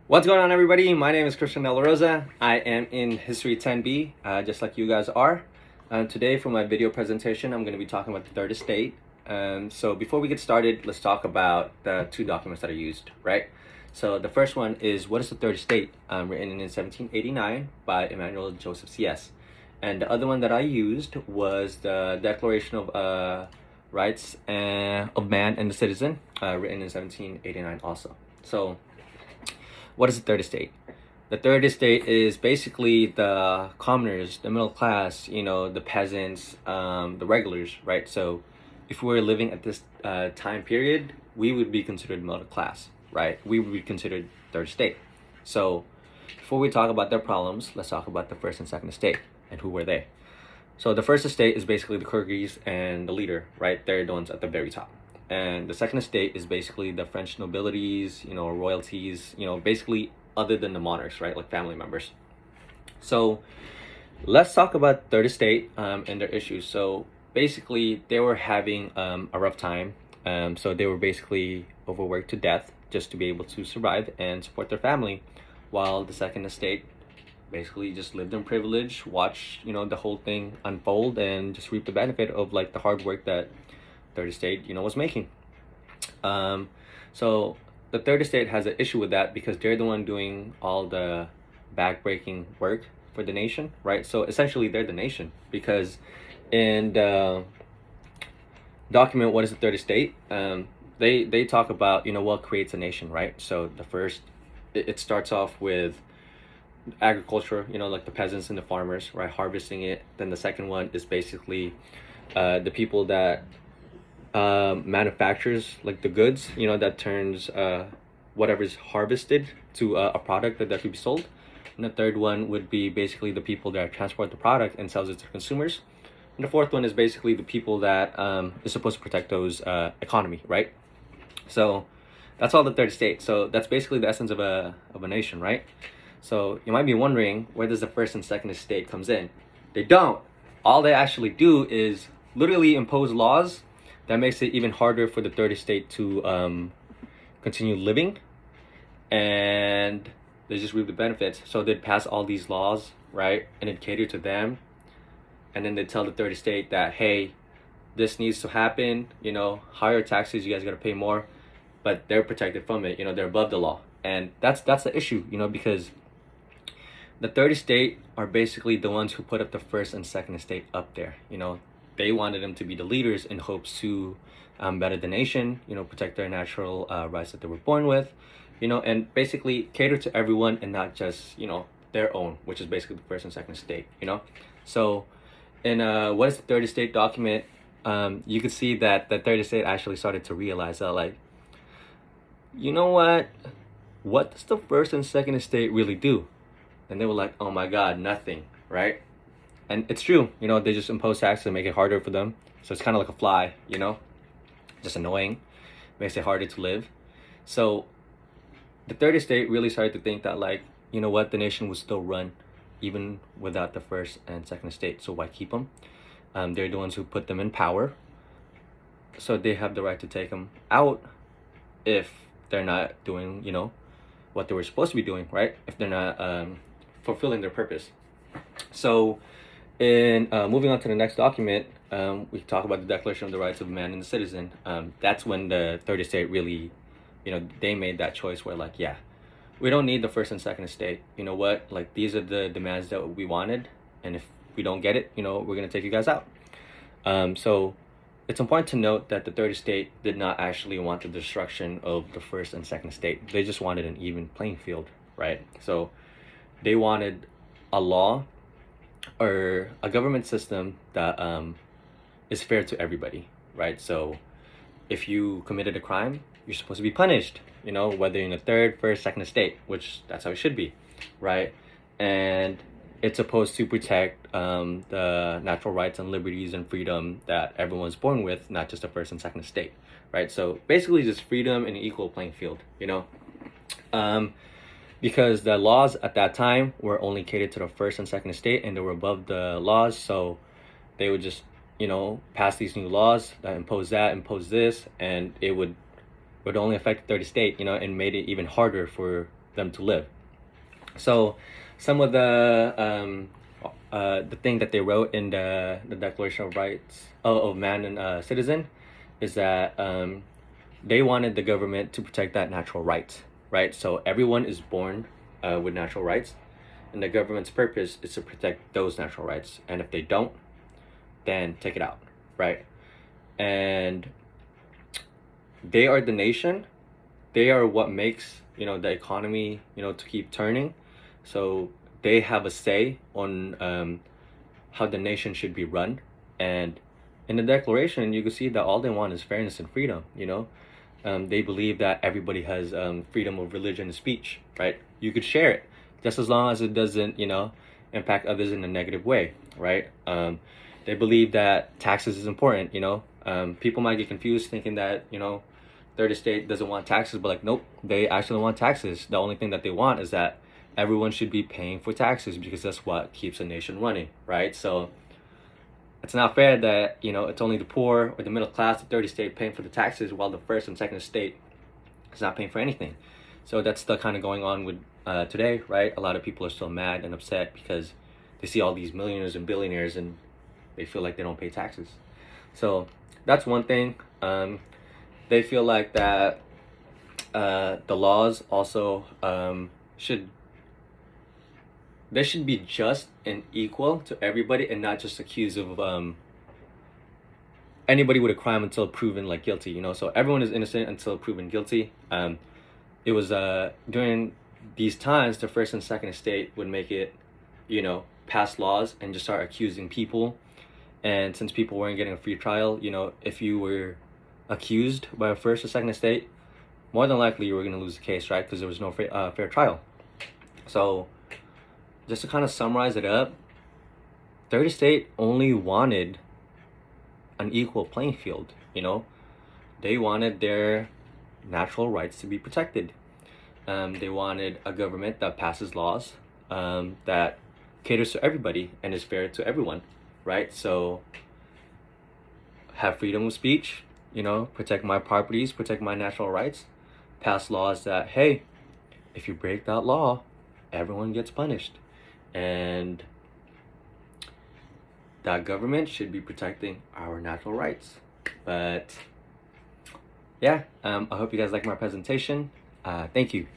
What's going on, everybody? My name is Christian De La Rosa. I am in History 10B, just like you guys are. Today, for my video presentation, I'm going to be talking about the third estate. So before we get started, let's talk about the two documents that are used, right? So the first one is, what is the third estate? Written in 1789 by Emmanuel Joseph C.S. And the other one that I used was the Declaration of Rights of Man and the Citizen, written in 1789 also. So what is the third estate? The third estate is basically the commoners, the middle class, the peasants, the regulars, right? So if we were living at this time period, we would be considered middle class, right? We would be considered third estate. So before we talk about their problems, let's talk about the first and second estate and who were they. So the first estate is basically the courtiers and the leader, right? They're the ones at the very top. And the second estate is basically the French nobilities, royalties, basically other than the monarchs, right? Like family members. So let's talk about third estate and their issues. So basically they were having a rough time. So they were basically overworked to death just to be able to survive and support their family, while the second estate basically just lived in privilege, watch the whole thing unfold, and just reap the benefit of like the hard work that third estate was making. So the third estate has an issue with that because they're the one doing all the backbreaking work for the nation, right? So essentially they're the nation, because in the document What is the Third Estate, they talk about what creates a nation, right? So the first, it starts off with agriculture, like the peasants and the farmers, right, harvesting it. Then the second one is basically the people that manufactures like the goods, that turns whatever's harvested to a product that could be sold. And the third one would be basically the people that transport the product and sells it to consumers. And the fourth one is basically the people that is supposed to protect those economy, right? So that's all the third estate. So that's basically the essence of a nation, right? So you might be wondering, where does the first and second estate comes in? They don't. All they actually do is literally impose laws that makes it even harder for the third estate to continue living, and they just reap the benefits. So they'd pass all these laws, right, and it'd cater to them, and then they'd tell the third estate that, hey, this needs to happen, higher taxes, you guys got to pay more, but they're protected from it, they're above the law. And that's the issue, because the third estate are basically the ones who put up the first and second estate up there. They wanted them to be the leaders in hopes to better the nation, protect their natural rights that they were born with, and basically cater to everyone and not just, their own, which is basically the first and second estate, So in What is the Third Estate document, you could see that the third estate actually started to realize that, like, what does the first and second estate really do? And they were like, oh my God, nothing, right? And it's true, they just impose taxes and make it harder for them. So it's kind of like a fly, just annoying, makes it harder to live. So the third estate really started to think that, like, the nation would still run even without the first and second estate. So why keep them? They're the ones who put them in power. So they have the right to take them out if they're not doing, what they were supposed to be doing, right? If they're not fulfilling their purpose. So in moving on to the next document, we talk about the Declaration of the Rights of Man and the Citizen. That's when the third estate really, they made that choice where, like, yeah, we don't need the first and second estate. You know what? Like, these are the demands that we wanted, and if we don't get it, we're gonna take you guys out. So it's important to note that the third estate did not actually want the destruction of the first and second estate. They just wanted an even playing field, right? So they wanted a law or a government system that is fair to everybody, right? So if you committed a crime, you're supposed to be punished, whether in the third, first, second estate, which that's how it should be, right? And it's supposed to protect the natural rights and liberties and freedom that everyone's born with, not just the first and second estate, right? So basically just freedom and an equal playing field, because the laws at that time were only catered to the first and second estate, and they were above the laws. So they would just, pass these new laws that impose this, and it would only affect the third estate, and made it even harder for them to live. So some of the thing that they wrote in the Declaration of Rights of Man and Citizen is that they wanted the government to protect that natural right, right? So everyone is born with natural rights, and the government's purpose is to protect those natural rights. And if they don't, then take it out, right? And they are the nation. They are what makes, the economy, to keep turning. So they have a say on how the nation should be run. And in the Declaration, you can see that all they want is fairness and freedom. They believe that everybody has freedom of religion and speech, right? You could share it, just as long as it doesn't, impact others in a negative way, right? They believe that taxes is important. People might get confused thinking that, third estate doesn't want taxes, but nope, they actually want taxes. The only thing that they want is that everyone should be paying for taxes, because that's what keeps a nation running, right? So it's not fair that, it's only the poor or the middle class, the third estate, paying for the taxes, while the first and second estate is not paying for anything. So that's still kind of going on with today, right? A lot of people are still mad and upset because they see all these millionaires and billionaires and they feel like they don't pay taxes. So that's one thing. They feel like that the laws also should be just and equal to everybody, and not just accused of anybody with a crime until proven guilty. So everyone is innocent until proven guilty. It was during these times the first and second estate would make it, pass laws and just start accusing people. And since people weren't getting a free trial, if you were accused by a first or second estate, more than likely you were going to lose the case, right? Because there was no fair trial. So just to kind of summarize it up, third estate only wanted an equal playing field. They wanted their natural rights to be protected. They wanted a government that passes laws that caters to everybody and is fair to everyone, right? So have freedom of speech, protect my properties, protect my natural rights, pass laws that, hey, if you break that law, everyone gets punished. And that government should be protecting our natural rights. But yeah, I hope you guys like my presentation. Thank you.